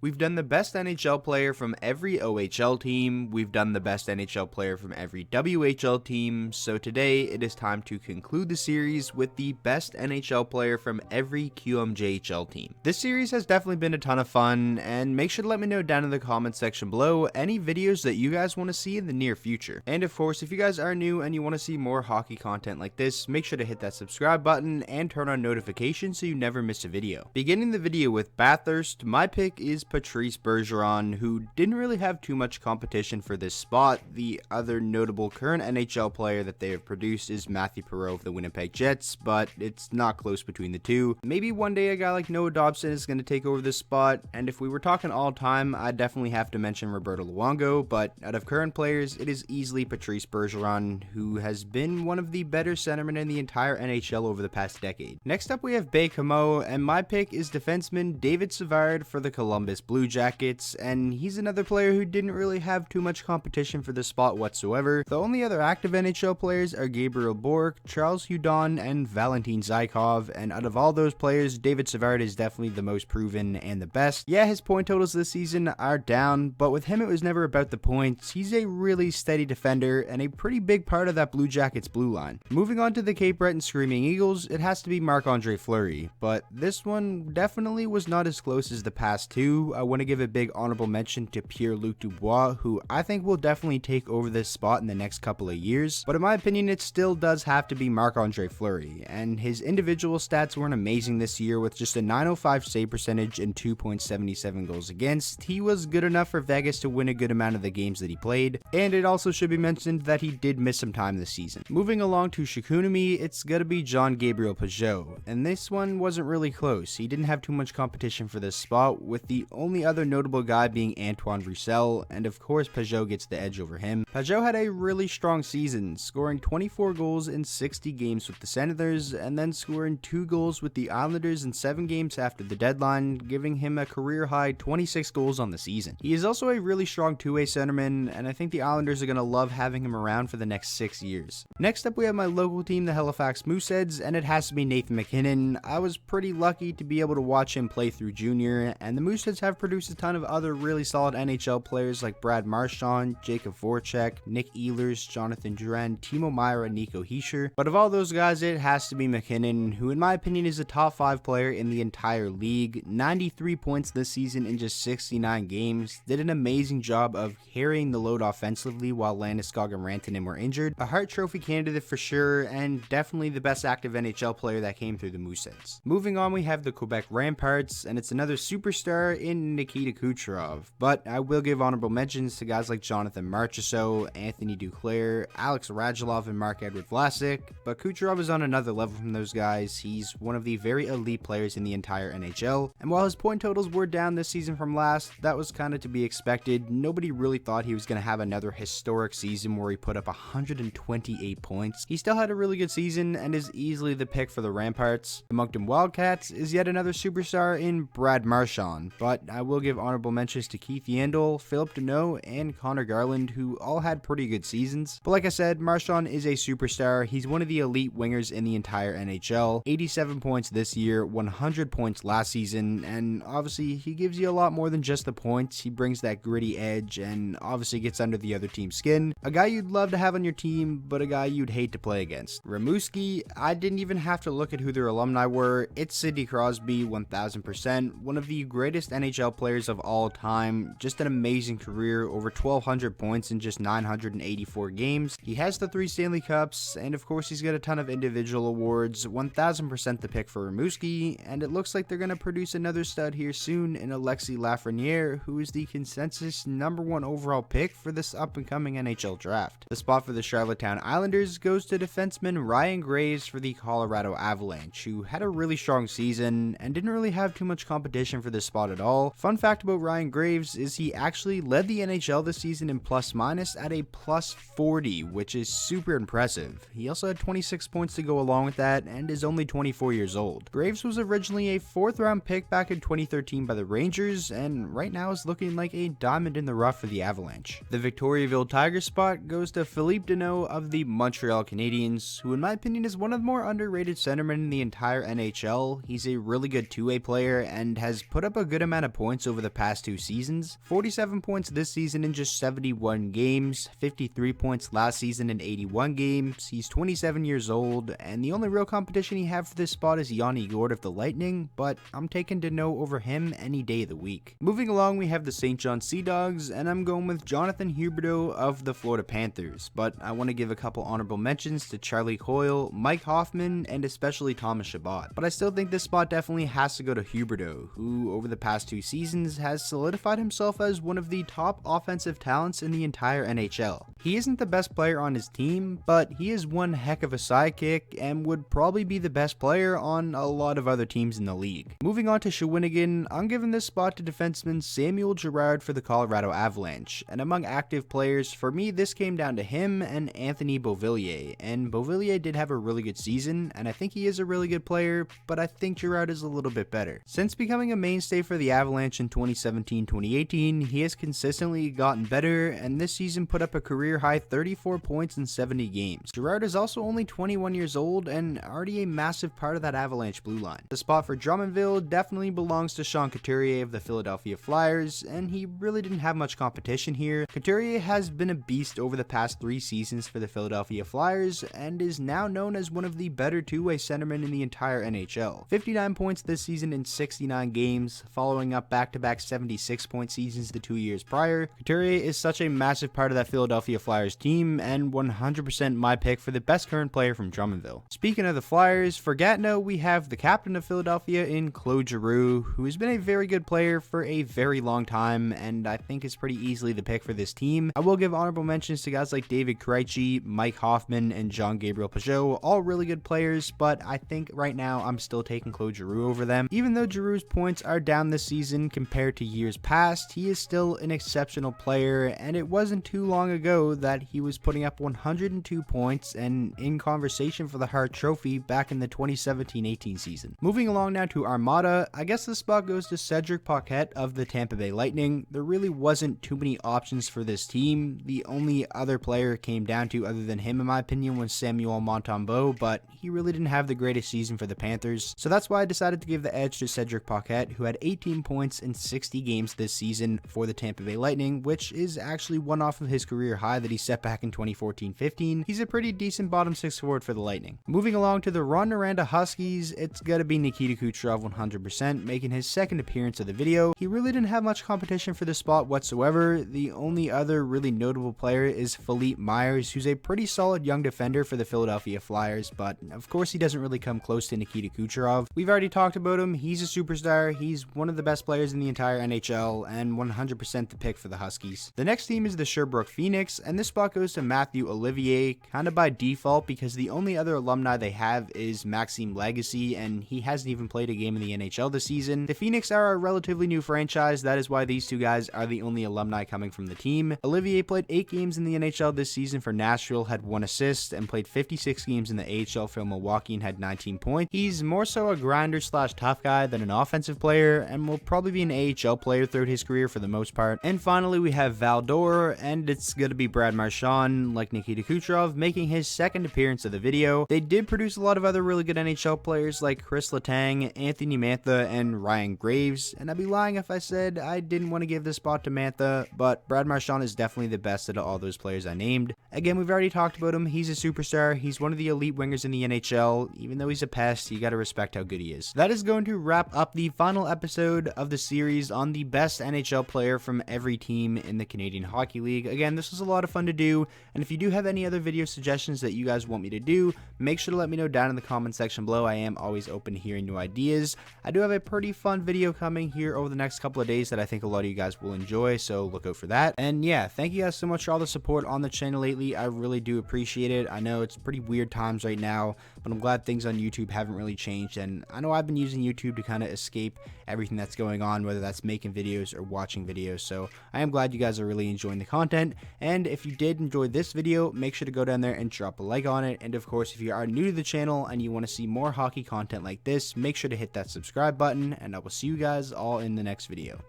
We've done the best NHL player from every OHL team, we've done the best NHL player from every WHL team, so today it is time to conclude the series with the best NHL player from every QMJHL team. This series has definitely been a ton of fun, and make sure to let me know down in the comments section below any videos that you guys want to see in the near future. And of course, if you guys are new and you want to see more hockey content like this, make sure to hit that subscribe button and turn on notifications so you never miss a video. Beginning the video with Bathurst, my pick is Patrice Bergeron, who didn't really have too much competition for this spot. The other notable current NHL player that they have produced is Matthew Perreault of the Winnipeg Jets, but it's not close between the two. Maybe one day a guy like Noah Dobson is going to take over this spot, and if we were talking all time, I'd definitely have to mention Roberto Luongo, but out of current players, it is easily Patrice Bergeron, who has been one of the better centermen in the entire NHL over the past decade. Next up we have Baie-Comeau, and my pick is defenseman David Savard for the Columbus Blue Jackets, and he's another player who didn't really have too much competition for this spot whatsoever. The only other active NHL players are Gabriel Bourque, Charles Hudon, and Valentin Zykov, and out of all those players, David Savard is definitely the most proven and the best. Yeah, his point totals this season are down, but with him it was never about the points. He's a really steady defender and a pretty big part of that Blue Jackets blue line. Moving on to the Cape Breton Screaming Eagles, it has to be Marc-Andre Fleury, but this one definitely was not as close as the past two. I want to give a big honorable mention to Pierre-Luc Dubois, who I think will definitely take over this spot in the next couple of years, but in my opinion it still does have to be Marc-Andre Fleury, and his individual stats weren't amazing this year. With just a .905 save percentage and 2.77 goals against, he was good enough for Vegas to win a good amount of the games that he played, and it also should be mentioned that he did miss some time this season. Moving along to Chicoutimi, it's gonna be Jean-Gabriel Pageau, and this one wasn't really close. He didn't have too much competition for this spot, with the only other notable guy being Antoine Roussel, and of course Pageau gets the edge over him. Pageau had a really strong season, scoring 24 goals in 60 games with the Senators, and then scoring 2 goals with the Islanders in 7 games after the deadline, giving him a career-high 26 goals on the season. He is also a really strong two-way centerman, and I think the Islanders are going to love having him around for the next 6 years. Next up we have my local team, the Halifax Mooseheads, and it has to be Nathan MacKinnon. I was pretty lucky to be able to watch him play through junior, and the Mooseheads have produced a ton of other really solid NHL players like Brad Marchand, Jacob Voracek, Nick Ehlers, Jonathan Drouin, Timo Meier, and Nico Hischier. But of all those guys, it has to be MacKinnon, who in my opinion is a top 5 player in the entire league. 93 points this season in just 69 games, did an amazing job of carrying the load offensively while Landeskog and Rantanen were injured. A Hart Trophy candidate for sure, and definitely the best active NHL player that came through the Mooseheads. Moving on, we have the Quebec Ramparts, and it's another superstar in Nikita Kucherov, but I will give honorable mentions to guys like Jonathan Marchessault, Anthony Duclair, Alex Radulov, and Marc-Edouard Vlasic, but Kucherov is on another level from those guys. He's one of the very elite players in the entire NHL, and while his point totals were down this season from last, that was kind of to be expected. Nobody really thought he was going to have another historic season where he put up 128 points. He still had a really good season and is easily the pick for the Ramparts. The Moncton Wildcats is yet another superstar in Brad Marchand, but I will give honorable mentions to Keith Yandel, Philip Deneau, and Connor Garland, who all had pretty good seasons. But like I said, Marchand is a superstar. He's one of the elite wingers in the entire NHL. 87 points this year, 100 points last season, and obviously he gives you a lot more than just the points. He brings that gritty edge and obviously gets under the other team's skin. A guy you'd love to have on your team, but a guy you'd hate to play against. Rimouski, I didn't even have to look at who their alumni were. It's Sidney Crosby, 1000%, one of the greatest NHL players of all time. Just an amazing career, over 1,200 points in just 984 games. He has the 3 Stanley Cups, and of course he's got a ton of individual awards. 1000% the pick for Rimouski, and it looks like they're going to produce another stud here soon in Alexis Lafreniere, who is the consensus #1 overall pick for this up-and-coming NHL draft. The spot for the Charlottetown Islanders goes to defenseman Ryan Graves for the Colorado Avalanche, who had a really strong season and didn't really have too much competition for this spot at all. Fun fact about Ryan Graves is he actually led the NHL this season in plus-minus at a +40, which is super impressive. He also had 26 points to go along with that and is only 24 years old. Graves was originally a 4th round pick back in 2013 by the Rangers, and right now is looking like a diamond in the rough for the Avalanche. The Victoriaville Tiger spot goes to Philippe Deneau of the Montreal Canadiens, who in my opinion is one of the more underrated centermen in the entire NHL. He's a really good two-way player and has put up a good amount of points over the past 2 seasons, 47 points this season in just 71 games, 53 points last season in 81 games. He's 27 years old, and the only real competition he had for this spot is Yanni Gourde of the Lightning, but I'm taking Deneau over him any day of the week. Moving along, we have the St. John Sea Dogs, and I'm going with Jonathan Huberdeau of the Florida Panthers, but I want to give a couple honorable mentions to Charlie Coyle, Mike Hoffman, and especially Thomas Chabot. But I still think this spot definitely has to go to Huberdeau, who over the past 2 seasons has solidified himself as one of the top offensive talents in the entire NHL. He isn't the best player on his team, but he is one heck of a sidekick and would probably be the best player on a lot of other teams in the league. Moving on to Shawinigan, I'm giving this spot to defenseman Samuel Girard for the Colorado Avalanche, and among active players, for me this came down to him and Anthony Beauvillier, and Beauvillier did have a really good season, and I think he is a really good player, but I think Girard is a little bit better. Since becoming a mainstay for the Avalanche in 2017-2018, he has consistently gotten better, and this season put up a career-high 34 points in 70 games. Girard is also only 21 years old and already a massive part of that Avalanche blue line. The spot for Drummondville definitely belongs to Sean Couturier of the Philadelphia Flyers, and he really didn't have much competition here. Couturier has been a beast over the past 3 seasons for the Philadelphia Flyers, and is now known as one of the better two-way centermen in the entire NHL. 59 points this season in 69 games, following up back-to-back 76-point seasons the 2 years prior. Couturier is such a massive part of that Philadelphia Flyers team, and 100% my pick for the best current player from Drummondville. Speaking of the Flyers, for Gatineau, we have the captain of Philadelphia in Claude Giroux, who has been a very good player for a very long time, and I think is pretty easily the pick for this team. I will give honorable mentions to guys like David Krejci, Mike Hoffman, and Jean-Gabriel Pageau, all really good players, but I think right now I'm still taking Claude Giroux over them. Even though Giroux's points are down this season compared to years past, he is still an exceptional player, and it wasn't too long ago that he was putting up 102 points and in conversation for the Hart Trophy back in the 2017-18 season. Moving along now to Armada, I guess the spot goes to Cedric Paquette of the Tampa Bay Lightning. There really wasn't too many options for this team. The only other player it came down to other than him in my opinion was Samuel Montembeault, but he really didn't have the greatest season for the Panthers, so that's why I decided to give the edge to Cedric Paquette, who had 18 points in 60 games this season for the Tampa Bay Lightning, which is actually one off of his career high that he set back in 2014-15. He's a pretty decent bottom 6 forward for the Lightning. Moving along to the Ron-Noranda Huskies, it's gotta be Nikita Kucherov 100%, making his second appearance of the video. He really didn't have much competition for the spot whatsoever. The only other really notable player is Philippe Myers, who's a pretty solid young defender for the Philadelphia Flyers, but of course he doesn't really come close to Nikita Kucherov. We've already talked about him. He's a superstar. He's one of the best players in the entire NHL and 100% the pick for the Huskies. The next team is the Sherbrooke Phoenix, and this spot goes to Matthew Olivier, kind of by default because the only other alumni they have is Maxime Legacy, and he hasn't even played a game in the NHL this season. The Phoenix are a relatively new franchise. That is why these two guys are the only alumni coming from the team. Olivier played 8 games in the NHL this season for Nashville, had 1 assist, and played 56 games in the AHL for Milwaukee and had 19 points. He's more so a grinder slash tough guy than an offensive player, and will probably be an AHL player throughout his career for the most part. And finally we have Val-d'Or, and it's gonna be Brad Marchand, like Nikita Kucherov, making his second appearance of the video. They did produce a lot of other really good NHL players like Chris Letang, Anthony Mantha, and Ryan Graves, and I'd be lying if I said I didn't want to give this spot to Mantha, but Brad Marchand is definitely the best out of all those players I named. Again, we've already talked about him. He's a superstar. He's one of the elite wingers in the NHL. Even though he's a pest, you gotta respect how good he is. That is going to wrap up the final episode of the series on the best NHL player from every team in the Canadian Hockey League. Again, this was a lot of fun to do, and if you do have any other video suggestions that you guys want me to do, make sure to let me know down in the comment section below. I am always open to hearing new ideas. I do have a pretty fun video coming here over the next couple of days that I think a lot of you guys will enjoy, so look out for that. And yeah, thank you guys so much for all the support on the channel lately. I really do appreciate it. I know it's pretty weird times right now, but I'm glad things on YouTube haven't really changed, and I know I've been using YouTube to kind of escape everything that's going on, whether that's making videos or watching videos, so I am glad you guys are really enjoying the content. And if you did enjoy this video, make sure to go down there and drop a like on it, and of course if you are new to the channel and you want to see more hockey content like this, make sure to hit that subscribe button, and I will see you guys all in the next video.